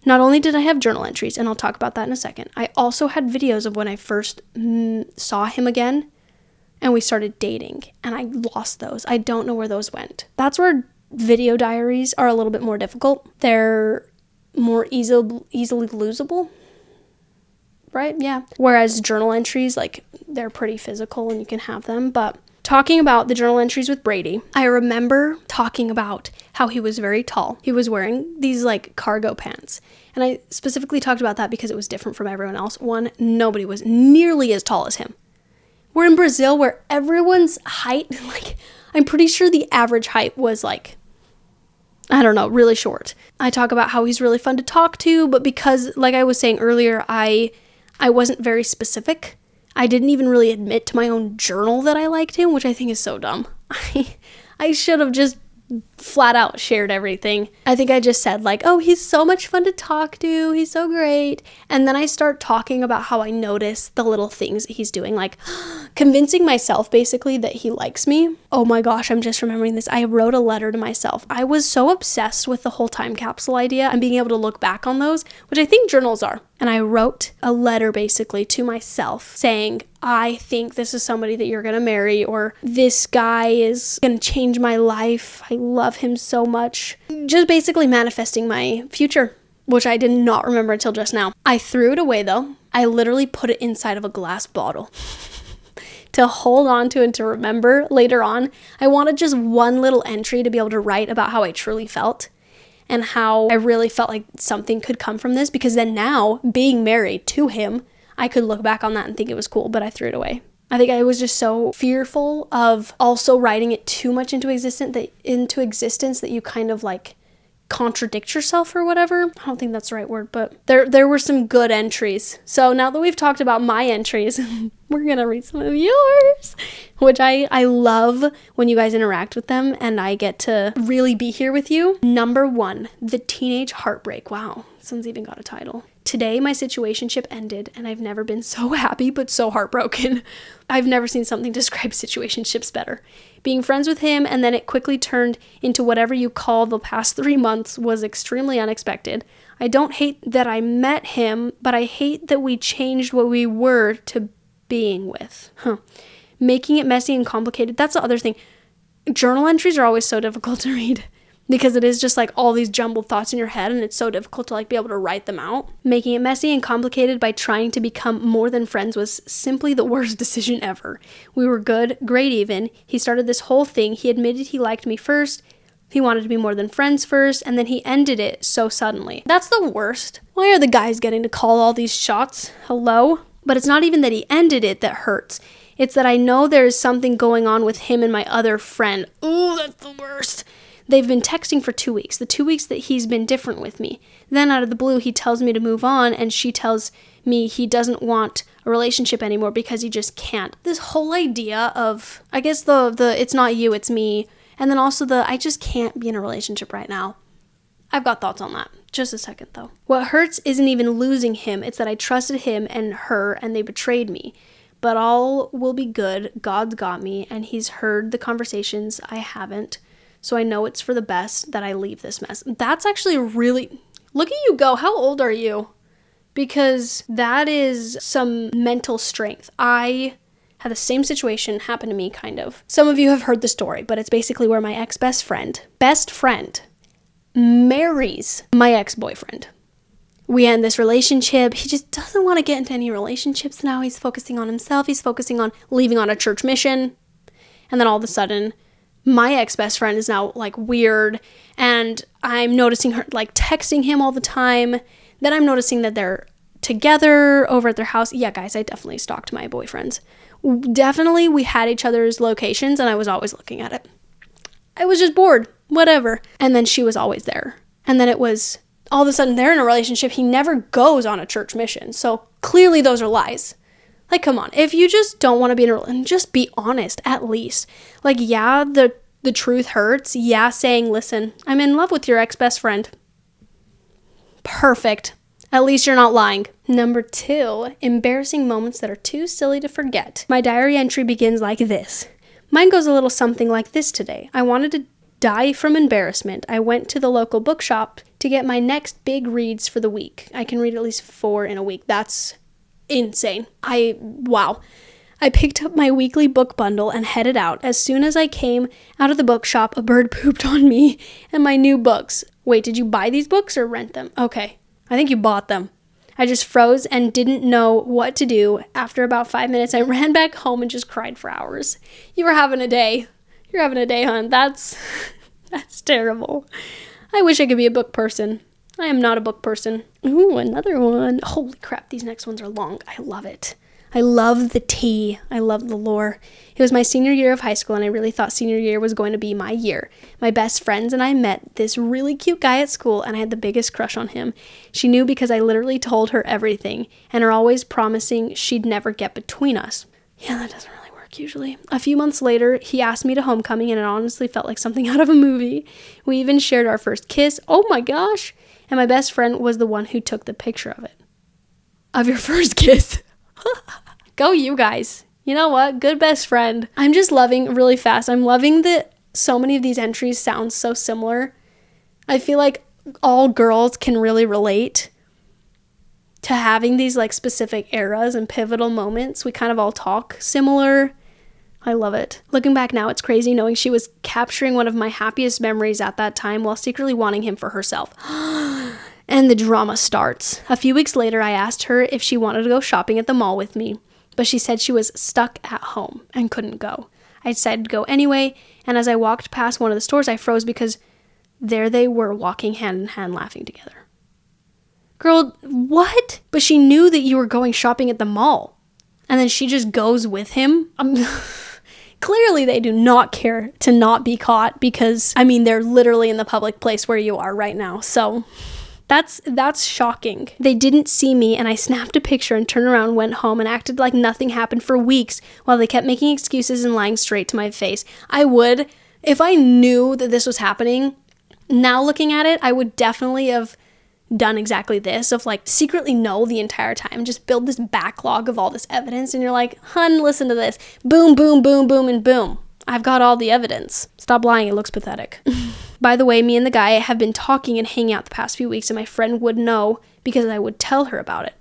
Not only did I have journal entries, and I'll talk about that in a second, I also had videos of when I first saw him again and we started dating, and I lost those. I don't know where those went. That's where video diaries are a little bit more difficult. They're more easily losable, right? Yeah. Whereas journal entries, like, they're pretty physical and you can have them. But talking about the journal entries with Brady, I remember talking about how he was very tall. He was wearing these like cargo pants. And I specifically talked about that because it was different from everyone else. One, nobody was nearly as tall as him. We're in Brazil where everyone's height, like, I'm pretty sure the average height was like, I don't know, really short. I talk about how he's really fun to talk to, but because, like I was saying earlier, I wasn't very specific. I didn't even really admit to my own journal that I liked him, which I think is so dumb. I should have just flat out shared everything. I think I just said like, oh, he's so much fun to talk to. He's so great. And then I start talking about how I notice the little things that he's doing, like convincing myself basically that he likes me. Oh my gosh, I'm just remembering this. I wrote a letter to myself. I was so obsessed with the whole time capsule idea and being able to look back on those, which I think journals are. And I wrote a letter basically to myself saying, I think this is somebody that you're going to marry, or this guy is going to change my life. I love him so much. Just basically manifesting my future, which I did not remember until just now. I threw it away though. I literally put it inside of a glass bottle to hold on to and to remember later on. I wanted just one little entry to be able to write about how I truly felt and how I really felt like something could come from this, because then now, being married to him, I could look back on that and think it was cool, but I threw it away. I think I was just so fearful of also writing it too much into existence that you kind of like contradict yourself or whatever. I don't think that's the right word, but there were some good entries. So now that we've talked about my entries, we're gonna read some of yours, which I love when you guys interact with them and I get to really be here with you. Number 1, the teenage heartbreak. Wow, this one's even got a title. Today, my situationship ended, and I've never been so happy but so heartbroken. I've never seen something describe situationships better. Being friends with him, and then it quickly turned into whatever you call the past 3 months, was extremely unexpected. I don't hate that I met him, but I hate that we changed what we were to being with. Making it messy and complicated. That's the other thing. Journal entries are always so difficult to read because it is just like all these jumbled thoughts in your head, and it's so difficult to like be able to write them out. Making it messy and complicated by trying to become more than friends was simply the worst decision ever. We were good, great even. He started this whole thing. He admitted he liked me first. He wanted to be more than friends first, and then he ended it so suddenly. That's the worst. Why are the guys getting to call all these shots? Hello? But it's not even that he ended it that hurts. It's that I know there's something going on with him and my other friend. Ooh, that's the worst. They've been texting for 2 weeks, the 2 weeks that he's been different with me. Then out of the blue, he tells me to move on, and she tells me he doesn't want a relationship anymore because he just can't. This whole idea of, I guess the it's not you, it's me, and then also the I just can't be in a relationship right now. I've got thoughts on that. Just a second, though. What hurts isn't even losing him, it's that I trusted him and her, and they betrayed me. But all will be good. God's got me, and he's heard the conversations I haven't. So I know it's for the best that I leave this mess. That's actually really... Look at you go. How old are you? Because that is some mental strength. I had the same situation happen to me, kind of. Some of you have heard the story, but it's basically where my ex-best friend, marries my ex-boyfriend. We end this relationship. He just doesn't want to get into any relationships now. He's focusing on himself. He's focusing on leaving on a church mission. And then all of a sudden, my ex-best friend is now like weird, and I'm noticing her like texting him all the time. Then I'm noticing that they're together over at their house. Yeah, guys, I definitely stalked my boyfriends. Definitely, we had each other's locations, and I was always looking at it. I was just bored, whatever. And then she was always there. And then it was all of a sudden they're in a relationship. He never goes on a church mission. So clearly those are lies. Like, come on. If you just don't want to be in a relationship, just be honest at least. Like, yeah, the truth hurts. Yeah, saying, listen, I'm in love with your ex-best friend. Perfect. At least you're not lying. Number 2, embarrassing moments that are too silly to forget. My diary entry begins like this. Mine goes a little something like this today. I wanted to die from embarrassment. I went to the local bookshop to get my next big reads for the week. I can read at least 4 in a week. That's insane. Wow. I picked up my weekly book bundle and headed out. As soon as I came out of the bookshop, a bird pooped on me and my new books. Wait, did you buy these books or rent them? Okay, I think you bought them. I just froze and didn't know what to do. After about 5 minutes, I ran back home and just cried for hours. You were having a day. You're having a day, hon. That's terrible. I wish I could be a book person. I am not a book person. Ooh, another one. Holy crap, these next ones are long. I love it. I love the tea. I love the lore. It was my senior year of high school, and I really thought senior year was going to be my year. My best friends and I met this really cute guy at school, and I had the biggest crush on him. She knew because I literally told her everything, and her always promising she'd never get between us. Yeah, that doesn't really work usually. A few months later, he asked me to homecoming, and it honestly felt like something out of a movie. We even shared our first kiss. Oh my gosh! And my best friend was the one who took the picture of it. Of your first kiss. Go you guys. You know what? Good best friend. I'm just loving really fast. I'm loving that so many of these entries sound so similar. I feel like all girls can really relate to having these like specific eras and pivotal moments. We kind of all talk similar. I love it. Looking back now, it's crazy knowing she was capturing one of my happiest memories at that time while secretly wanting him for herself. And the drama starts. A few weeks later, I asked her if she wanted to go shopping at the mall with me, but she said she was stuck at home and couldn't go. I decided to go anyway, and as I walked past one of the stores, I froze because there they were walking hand in hand laughing together. Girl, what? But she knew that you were going shopping at the mall, and then she just goes with him? Clearly, they do not care to not be caught because, I mean, they're literally in the public place where you are right now, so... That's shocking. They didn't see me, and I snapped a picture and turned around, went home, and acted like nothing happened for weeks while they kept making excuses and lying straight to my face. I would, if I knew that this was happening, now looking at it, I would definitely have done exactly this, of like secretly know the entire time, just build this backlog of all this evidence, and you're like, hun, listen to this. Boom, boom, boom, boom, and boom. I've got all the evidence. Stop lying, it looks pathetic. By the way, me and the guy have been talking and hanging out the past few weeks, and my friend would know because I would tell her about it.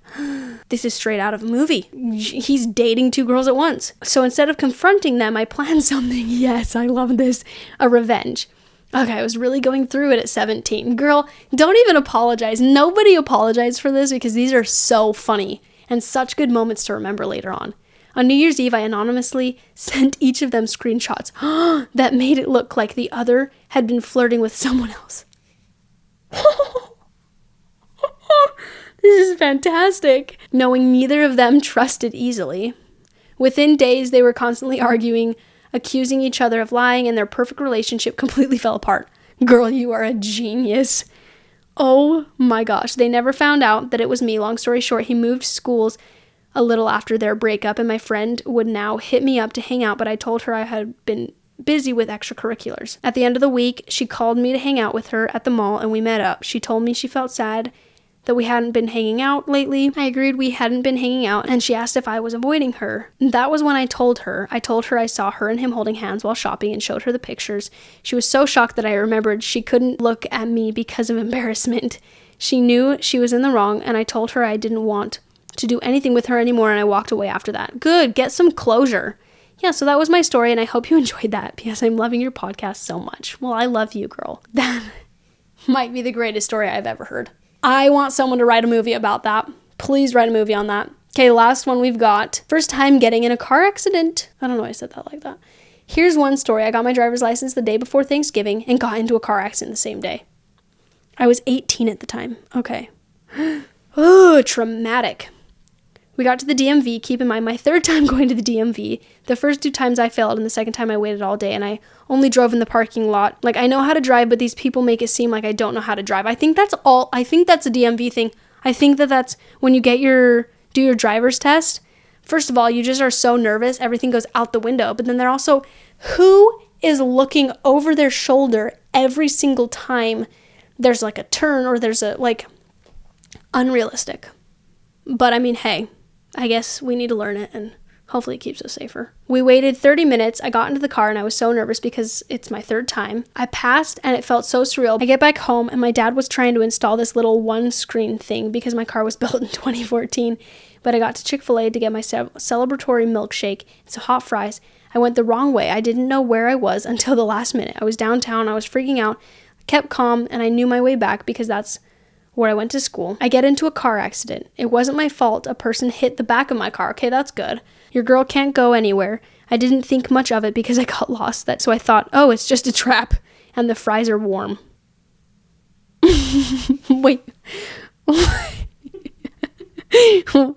This is straight out of a movie. He's dating 2 girls at once. So instead of confronting them, I planned something. Yes, I love this. A revenge. Okay, I was really going through it at 17. Girl, don't even apologize. Nobody apologized for this because these are so funny and such good moments to remember later on. On New Year's Eve, I anonymously sent each of them screenshots that made it look like the other had been flirting with someone else. This is fantastic. Knowing neither of them trusted easily. Within days, they were constantly arguing, accusing each other of lying, and their perfect relationship completely fell apart. Girl, you are a genius. Oh my gosh. They never found out that it was me. Long story short, he moved schools a little after their breakup, and my friend would now hit me up to hang out, but I told her I had been busy with extracurriculars. At the end of the week, she called me to hang out with her at the mall, and we met up. She told me she felt sad that we hadn't been hanging out lately. I agreed we hadn't been hanging out, and she asked if I was avoiding her. That was when I told her I saw her and him holding hands while shopping and showed her the pictures. She was so shocked that I remembered she couldn't look at me because of embarrassment. She knew she was in the wrong, and I told her I didn't want to do anything with her anymore, and I walked away after that. Good, get some closure. Yeah, so that was my story, and I hope you enjoyed that because I'm loving your podcast so much. Well, I love you, girl. That might be the greatest story I've ever heard. I want someone to write a movie about that. Please write a movie on that. Okay, the last one we've got. First time getting in a car accident. I don't know why I said that like that. Here's one story. I got my driver's license the day before Thanksgiving and got into a car accident the same day. I was 18 at the time. Okay. Oh, traumatic. We got to the DMV. Keep in mind, my third time going to the DMV. The first 2 times I failed, and the second time I waited all day, and I only drove in the parking lot. Like, I know how to drive, but these people make it seem like I don't know how to drive. I think that's a DMV thing. I think that's when you do your driver's test. First of all, you just are so nervous, everything goes out the window. But then they're also, who is looking over their shoulder every single time there's like a turn or there's a, like, unrealistic. But I mean, hey, I guess we need to learn it, and hopefully it keeps us safer. We waited 30 minutes. I got into the car, and I was so nervous because it's my third time. I passed, and it felt so surreal. I get back home, and my dad was trying to install this little one-screen thing because my car was built in 2014. But I got to Chick-fil-A to get my celebratory milkshake and some hot fries. I went the wrong way. I didn't know where I was until the last minute. I was downtown. I was freaking out. I kept calm, and I knew my way back because that's where I went to school. I get into a car accident. It wasn't my fault. A person hit the back of my car. Okay, that's good. Your girl can't go anywhere. I didn't think much of it because I got lost. So I thought, oh, it's just a trap. And the fries are warm. Wait.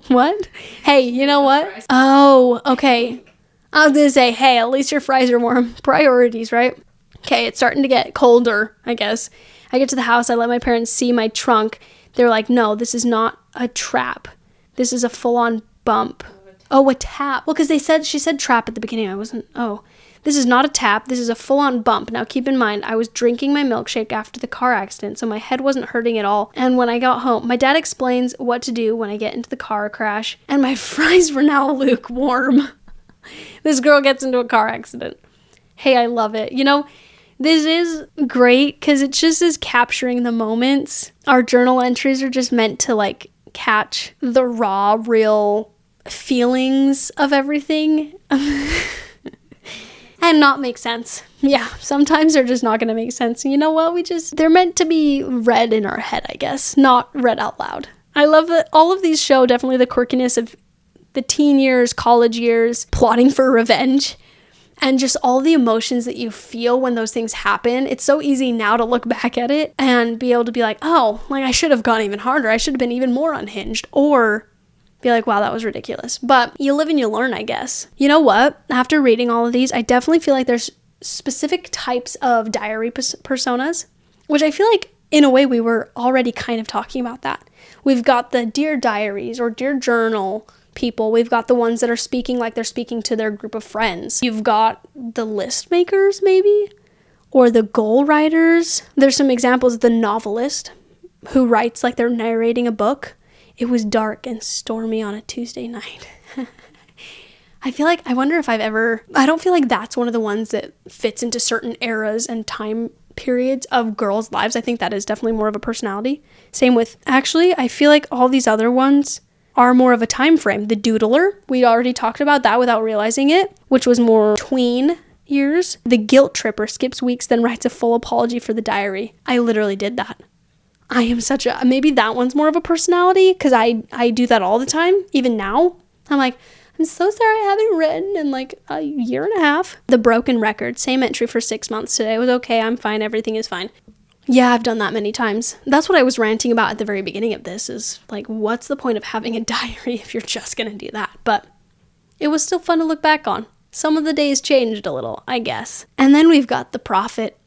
What? Hey, you know what? Oh, okay. I was going to say, hey, at least your fries are warm. Priorities, right? Okay, it's starting to get colder, I guess. I get to the house, I let my parents see my trunk. They're like, no, this is not a trap. This is a full-on bump. Oh, a tap. Well, because she said trap at the beginning. This is not a tap. This is a full-on bump. Now, keep in mind, I was drinking my milkshake after the car accident, so my head wasn't hurting at all. And when I got home, my dad explains what to do when I get into the car crash, and my fries were now lukewarm. This girl gets into a car accident. Hey, I love it. You know, this is great because it just is capturing the moments. Our journal entries are just meant to like catch the raw, real feelings of everything and not make sense. Yeah, sometimes they're just not going to make sense. And you know what? They're meant to be read in our head, I guess, not read out loud. I love that all of these show definitely the quirkiness of the teen years, college years, plotting for revenge. And just all the emotions that you feel when those things happen. It's so easy now to look back at it and be able to be like, oh, like I should have gone even harder. I should have been even more unhinged. Or be like, wow, that was ridiculous. But you live and you learn, I guess. You know what? After reading all of these, I definitely feel like there's specific types of diary personas, which I feel like in a way we were already kind of talking about that. We've got the Dear Diaries or Dear Journal people. We've got the ones that are speaking like they're speaking to their group of friends. You've got the list makers maybe, or the goal writers. There's some examples of the novelist who writes like they're narrating a book. It was dark and stormy on a Tuesday night. I wonder if I don't feel like that's one of the ones that fits into certain eras and time periods of girls' lives. I think that is definitely more of a personality. Same with, actually, I feel like all these other ones are more of a time frame. The Doodler, we already talked about that without realizing it, which was more tween. years. The guilt tripper skips weeks, then writes a full apology for the diary. I literally did that. I am maybe that one's more of a personality, because I do that all the time. Even now, I'm like, I'm so sorry I haven't written in like a year and a half. The broken record, same entry for 6 months today. It was okay, I'm fine, everything is fine. Yeah, I've done that many times. That's what I was ranting about at the very beginning of this, is like, what's the point of having a diary if you're just gonna do that? But it was still fun to look back on. Some of the days changed a little, I guess. And then we've got the prophet.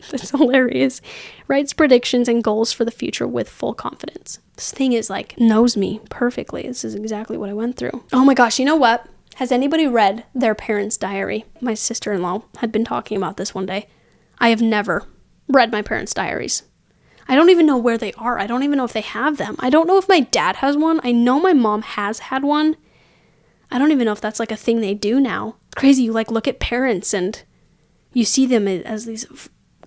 That's hilarious. Writes predictions and goals for the future with full confidence. This thing is like, knows me perfectly. This is exactly what I went through. Oh my gosh, you know what? Has anybody read their parents' diary? My sister-in-law had been talking about this one day. I have never read my parents' diaries. I don't even know where they are. I don't even know if they have them. I don't know if my dad has one. I know my mom has had one. I don't even know if that's like a thing they do now. It's crazy. You like look at parents and you see them as these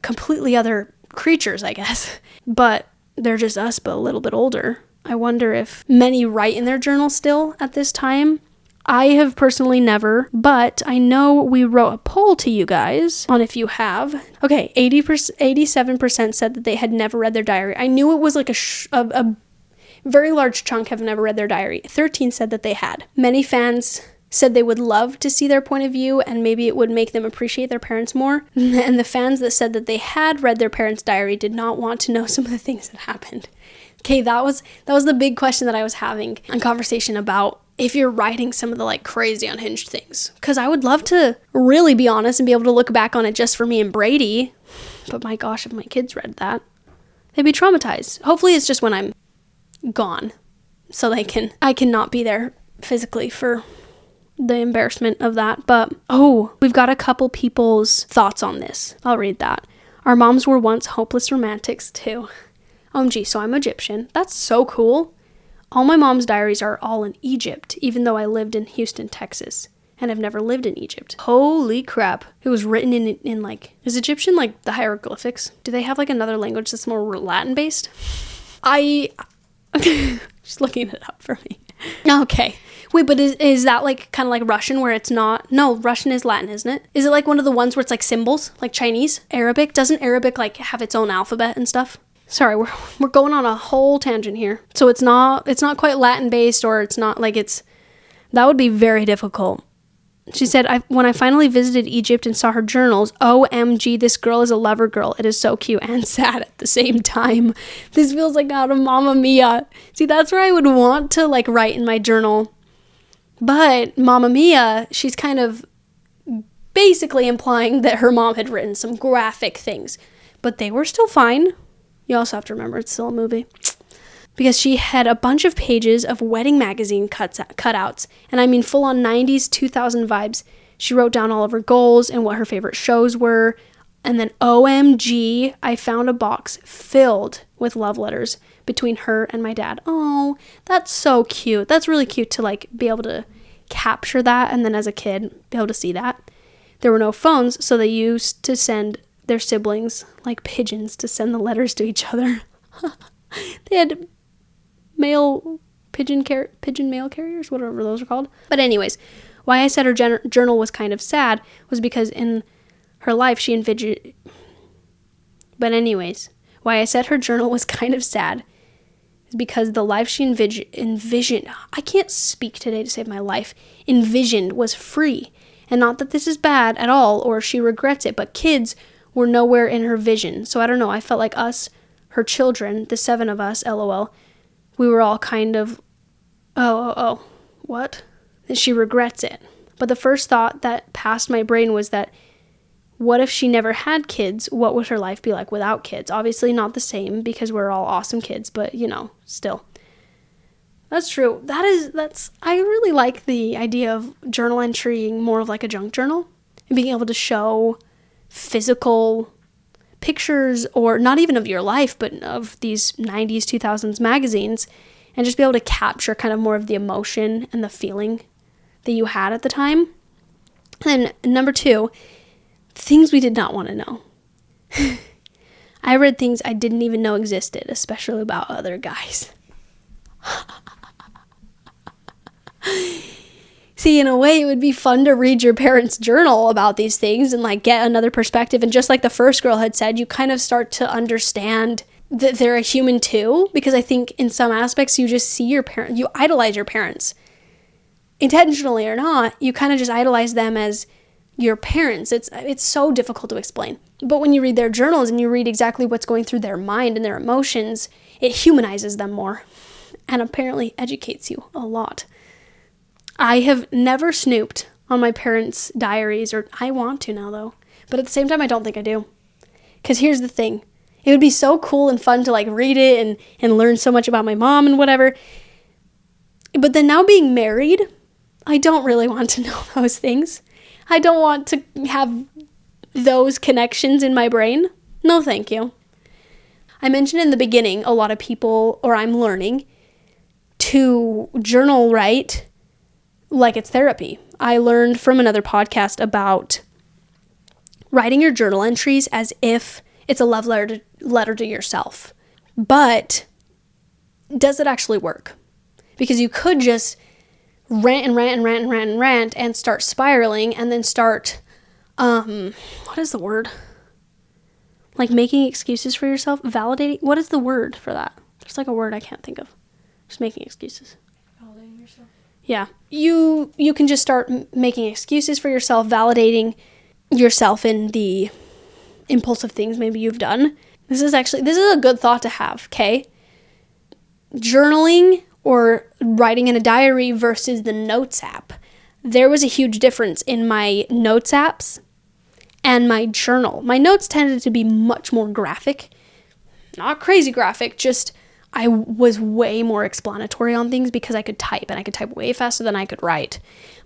completely other creatures, I guess. But they're just us, but a little bit older. I wonder if many write in their journal still at this time. I have personally never, but I know we wrote a poll to you guys on if you have. Okay, 87% said that they had never read their diary. I knew it was like a very large chunk have never read their diary. 13 said that they had. Many fans said they would love to see their point of view and maybe it would make them appreciate their parents more. And the fans that said that they had read their parents' diary did not want to know some of the things that happened. Okay, that was the big question that I was having a conversation about, if you're writing some of the like crazy unhinged things. Because I would love to really be honest and be able to look back on it just for me and Brady. But my gosh, if my kids read that, they'd be traumatized. Hopefully it's just when I'm gone, so I cannot be there physically for the embarrassment of that. But we've got a couple people's thoughts on this. I'll read that. Our moms were once hopeless romantics too. OMG, so I'm Egyptian. That's so cool. All my mom's diaries are all in Egypt, even though I lived in Houston, Texas, and I've never lived in Egypt. Holy crap. It was written in like, is Egyptian like the hieroglyphics? Do they have like another language that's more Latin based? Just looking it up for me. Okay. Wait, but is that like kind of like Russian where it's not? No, Russian is Latin, isn't it? Is it like one of the ones where it's like symbols, like Chinese? Arabic? Doesn't Arabic like have its own alphabet and stuff? Sorry, we're going on a whole tangent here. So it's not quite Latin based, or it's not like that would be very difficult. She said, when I finally visited Egypt and saw her journals, OMG, this girl is a lover girl. It is so cute and sad at the same time. This feels like out of Mamma Mia. See, that's where I would want to like write in my journal. But Mamma Mia, she's kind of basically implying that her mom had written some graphic things. But they were still fine. You also have to remember it's still a movie. Because she had a bunch of pages of wedding magazine cutouts. And I mean full on 90s, 2000 vibes. She wrote down all of her goals and what her favorite shows were. And then OMG, I found a box filled with love letters between her and my dad. Oh, that's so cute. That's really cute to like be able to capture that. And then as a kid, be able to see that. There were no phones, so they used to send their siblings like pigeons to send the letters to each other. They had pigeon mail carriers, whatever those are called. But anyways, why I said her journal was kind of sad was because in her life she envisioned. But anyways, why I said her journal was kind of sad is because the life she envisioned. I can't speak today to save my life. Envisioned was free, and not that this is bad at all or she regrets it. But kids were nowhere in her vision. So I don't know. I felt like us, her children, the 7 of us, LOL, we were all kind of, what? And she regrets it. But the first thought that passed my brain was that, what if she never had kids? What would her life be like without kids? Obviously not the same because we're all awesome kids, but still. That's true. I really like the idea of journal entrying more of like a junk journal and being able to show physical pictures, or not even of your life, but of these 90s, 2000s magazines, and just be able to capture kind of more of the emotion and the feeling that you had at the time. And number 2, things we did not want to know. I read things I didn't even know existed, especially about other guys. See, in a way, it would be fun to read your parents' journal about these things and like get another perspective. And just like the first girl had said, you kind of start to understand that they're a human too, because I think in some aspects you just see your parents, you idolize your parents. Intentionally or not, you kind of just idolize them as your parents. It's so difficult to explain. But when you read their journals and you read exactly what's going through their mind and their emotions, it humanizes them more and apparently educates you a lot. I have never snooped on my parents' diaries, or I want to now though. But at the same time, I don't think I do. Because here's the thing. It would be so cool and fun to like read it and learn so much about my mom and whatever. But then now being married, I don't really want to know those things. I don't want to have those connections in my brain. No, thank you. I mentioned in the beginning, a lot of people, or I'm learning, to journal write like it's therapy. I learned from another podcast about writing your journal entries as if it's a love letter to yourself. But does it actually work? Because you could just rant and start spiraling and then start, what is the word? Like making excuses for yourself? Validating? What is the word for that? There's like a word I can't think of. Just making excuses. Validating yourself. Yeah. You can just start making excuses for yourself, validating yourself in the impulsive things maybe you've done. This is a good thought to have, okay? Journaling or writing in a diary versus the notes app. There was a huge difference in my notes apps and my journal. My notes tended to be much more graphic. Not crazy graphic, just I was way more explanatory on things because I could type, and I could type way faster than I could write.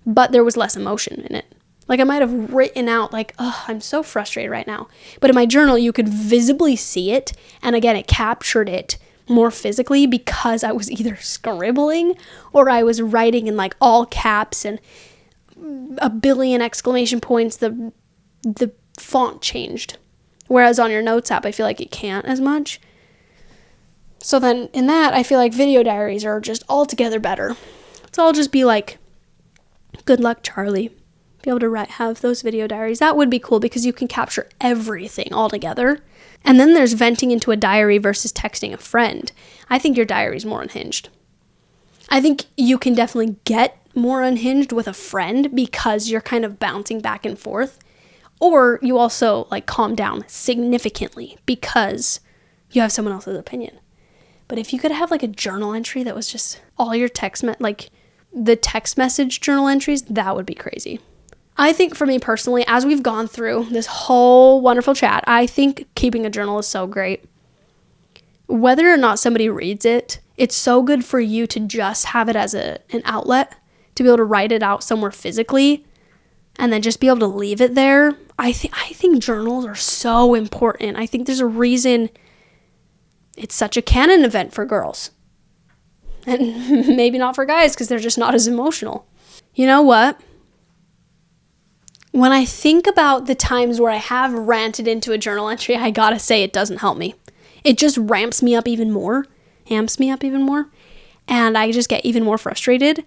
But there was less emotion in it. Like I might have written out like, oh, I'm so frustrated right now. But in my journal, you could visibly see it. And again, it captured it more physically because I was either scribbling or I was writing in like all caps and a billion exclamation points. The font changed. Whereas on your notes app, I feel like it can't as much. So then in that, I feel like video diaries are just altogether better. It's all just be like, good luck, Charlie. Be able to have those video diaries. That would be cool because you can capture everything all together. And then there's venting into a diary versus texting a friend. I think your diary is more unhinged. I think you can definitely get more unhinged with a friend because you're kind of bouncing back and forth. Or you also like calm down significantly because you have someone else's opinion. But if you could have like a journal entry that was just all your the text message journal entries, that would be crazy. I think for me personally, as we've gone through this whole wonderful chat, I think keeping a journal is so great. Whether or not somebody reads it, it's so good for you to just have it as an outlet, to be able to write it out somewhere physically, and then just be able to leave it there. I think journals are so important. I think there's a reason it's such a canon event for girls. And maybe not for guys because they're just not as emotional. You know what? When I think about the times where I have ranted into a journal entry, I gotta say it doesn't help me. It just amps me up even more, and I just get even more frustrated.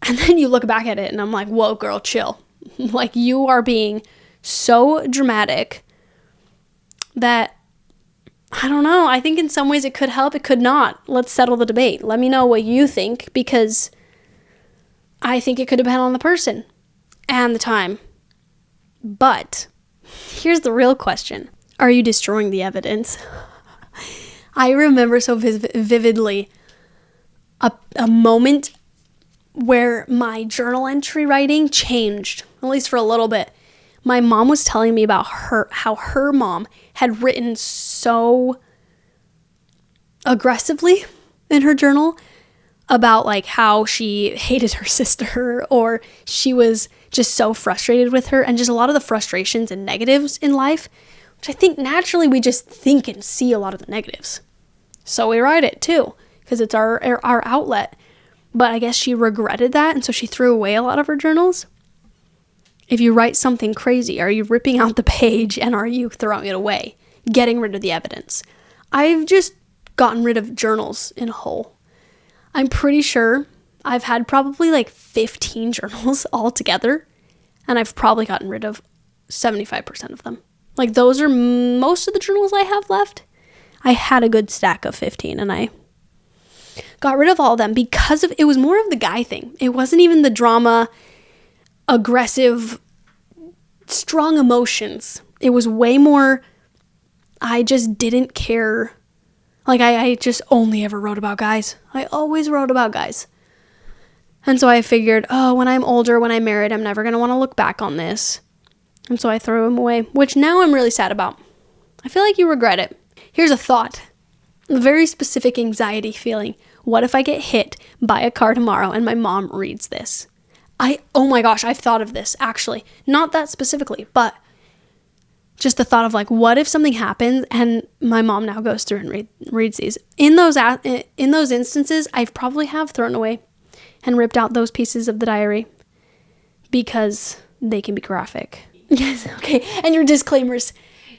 And then you look back at it and I'm like, whoa, girl, chill. Like you are being so dramatic that, I don't know, I think in some ways it could help, it could not. Let's settle the debate. Let me know what you think because I think it could depend on the person and the time. But here's the real question. Are you destroying the evidence? I remember so vividly a moment where my journal entry writing changed, at least for a little bit. My mom was telling me about how her mom had written so aggressively in her journal about like how she hated her sister or she was just so frustrated with her and just a lot of the frustrations and negatives in life, which I think naturally we just think and see a lot of the negatives. So we write it too because it's our outlet. But I guess she regretted that and so she threw away a lot of her journals. If you write something crazy, are you ripping out the page and are you throwing it away? Getting rid of the evidence. I've just gotten rid of journals in a whole. I'm pretty sure I've had probably like 15 journals altogether, and I've probably gotten rid of 75% of them. Like, those are most of the journals I have left. I had a good stack of 15, and I got rid of all of them because it was more of the guy thing. It wasn't even the drama, aggressive, strong emotions. It was way more, I just didn't care. Like, I just only ever wrote about guys. I always wrote about guys. And so I figured, when I'm older, when I'm married, I'm never going to want to look back on this. And so I threw them away, which now I'm really sad about. I feel like you regret it. Here's a thought. A very specific anxiety feeling. What if I get hit by a car tomorrow and my mom reads this? Oh my gosh, I've thought of this, actually. Not that specifically, but just the thought of, like, what if something happens and my mom now goes through and reads these? In those instances, I probably have thrown away and ripped out those pieces of the diary because they can be graphic. Yes, okay. And your disclaimers.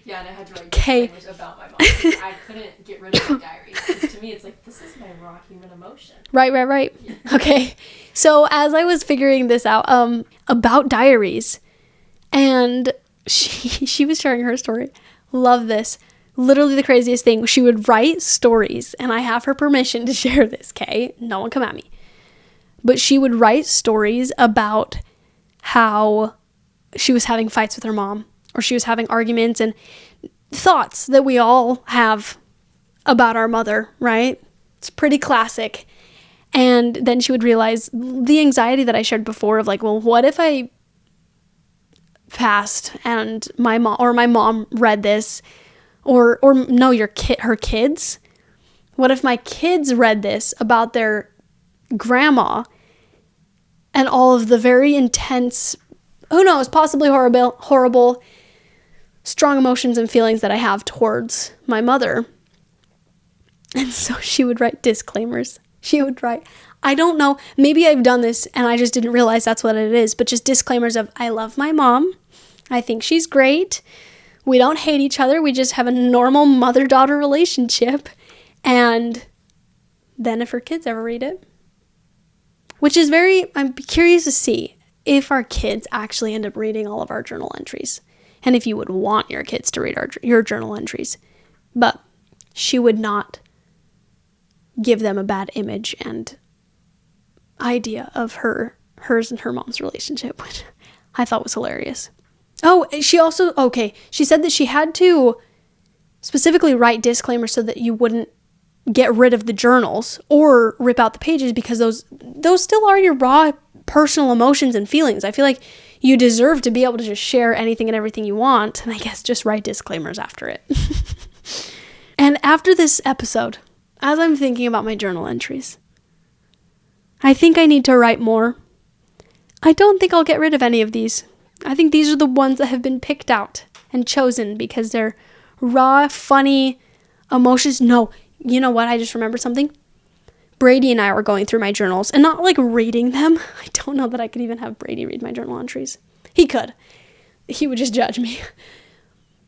Yeah, and I had to write disclaimers about my mom. I couldn't get rid of my diary. Because to me, it's like, this is my raw human emotion. Right. Yeah. Okay. So as I was figuring this out about diaries, and she was sharing her story. Love this. Literally the craziest thing. She would write stories, and I have her permission to share this, okay? No one come at me. But she would write stories about how she was having fights with her mom, or she was having arguments and thoughts that we all have about our mother, right? It's pretty classic. And then she would realize the anxiety that I shared before of, like, well, what if I passed and my mom read this, or no, her kids. What if my kids read this about their grandma and all of the very intense, who knows, possibly horrible, strong emotions and feelings that I have towards my mother? And so she would write disclaimers. She would write, I don't know, maybe I've done this and I just didn't realize that's what it is, but just disclaimers of, I love my mom. I think she's great. We don't hate each other. We just have a normal mother-daughter relationship. And then if her kids ever read it, which is I'm curious to see if our kids actually end up reading all of our journal entries, and if you would want your kids to read your journal entries. But she would not give them a bad image and idea of hers and her mom's relationship, which I thought was hilarious. Oh, she said that she had to specifically write disclaimers so that you wouldn't get rid of the journals or rip out the pages, because those still are your raw personal emotions and feelings. I feel like you deserve to be able to just share anything and everything you want, and I guess just write disclaimers after it. And after this episode, as I'm thinking about my journal entries, I think I need to write more. I don't think I'll get rid of any of these. I think these are the ones that have been picked out and chosen because they're raw, funny emotions. No, you know what? I just remembered something. Brady and I were going through my journals and not like reading them. I don't know that I could even have Brady read my journal entries. He could. He would just judge me.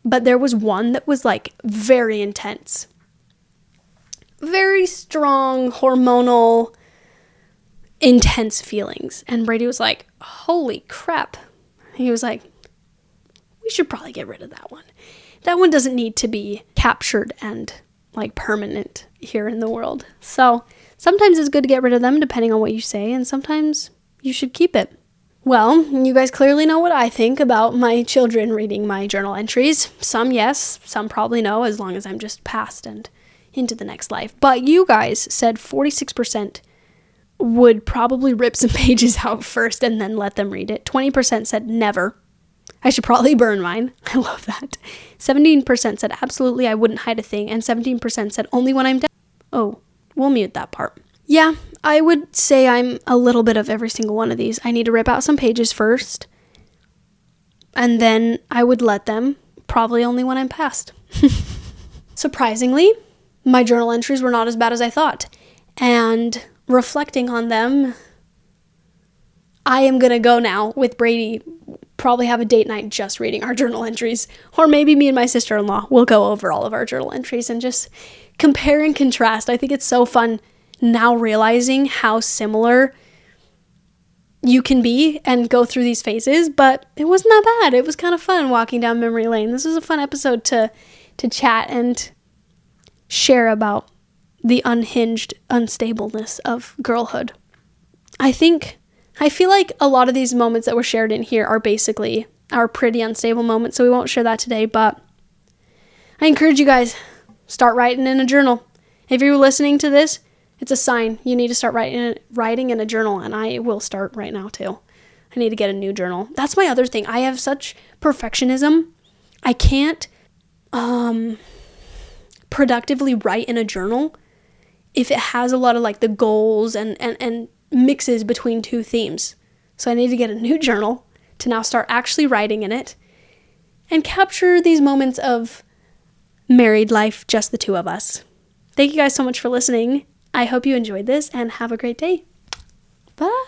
But there was one that was like very intense. Very strong, hormonal, intense feelings. And Brady was like, holy crap. He was like, we should probably get rid of that one. That one doesn't need to be captured and like permanent here in the world. So sometimes it's good to get rid of them depending on what you say, and sometimes you should keep it. Well, you guys clearly know what I think about my children reading my journal entries. Some yes, some probably no, as long as I'm just past and into the next life. But you guys said 46% would probably rip some pages out first and then let them read it. 20% said never. I should probably burn mine. I love that. 17% said absolutely I wouldn't hide a thing, and 17% said only when I'm dead. Oh, we'll mute that part. Yeah, I would say I'm a little bit of every single one of these. I need to rip out some pages first, and then I would let them, probably only when I'm past. Surprisingly, my journal entries were not as bad as I thought. And reflecting on them, I am going to go now with Brady, probably have a date night just reading our journal entries. Or maybe me and my sister-in-law will go over all of our journal entries and just compare and contrast. I think it's so fun now realizing how similar you can be and go through these phases, but it wasn't that bad. It was kind of fun walking down memory lane. This was a fun episode to chat and share about the unhinged unstableness of girlhood. I feel like a lot of these moments that were shared in here are basically our pretty unstable moments, so we won't share that today, but I encourage you guys, start writing in a journal. If you're listening to this, it's a sign. You need to start writing in a journal, and I will start right now too. I need to get a new journal. That's my other thing. I have such perfectionism. I can't productively write in a journal if it has a lot of like the goals and mixes between two themes. So I need to get a new journal to now start actually writing in it and capture these moments of married life, just the two of us. Thank you guys so much for listening. I hope you enjoyed this and have a great day. Bye.